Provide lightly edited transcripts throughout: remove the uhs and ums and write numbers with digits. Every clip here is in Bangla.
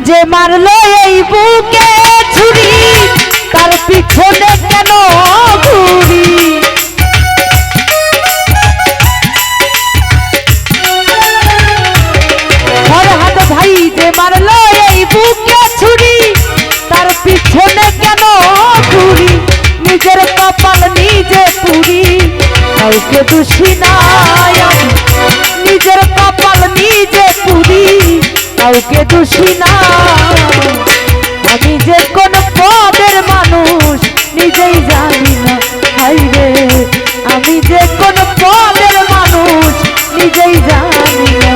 যে মারলো এই বুকে ছুরি তার পিছনে কেন ঘুরি ফরহাদ ভাই যে মারলো এই বুকে ছুরি তার পিছনে কেন ঘুরি নিজের কপাল নিজে পুরি কাউকে দোষী নাই নিজের কপাল নিজে পুরি কাউকে দোষী না আমি যে কোন পদের মানুষ নিজেই জানি না হাইরে আমি যে কোন পদের মানুষ নিজেই জানি না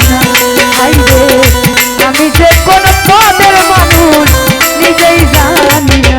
না। হাইরে আমি যে কোন পদের মানুষ নিজেই জানি না।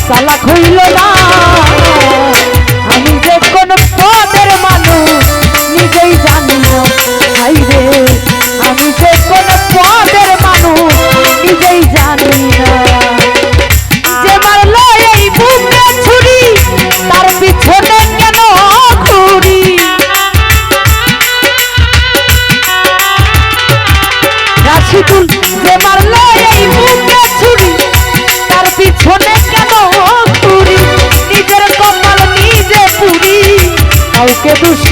চালাক হইল না। আমি যে কোন পদের মানুষ নিজেই জানি না। হাইরে আমি যে কোন পদের মানুষ নিজেই জানি না। যে মারলো এই বুকে ছুরি তার পিছনে কেন ঘুরি। রাশিদুল যে মারলো এই বুকে ছুরি তার পিছনে কেন ঘুরি। নিজের কপাল নিজে পুরি কাউকে দোষ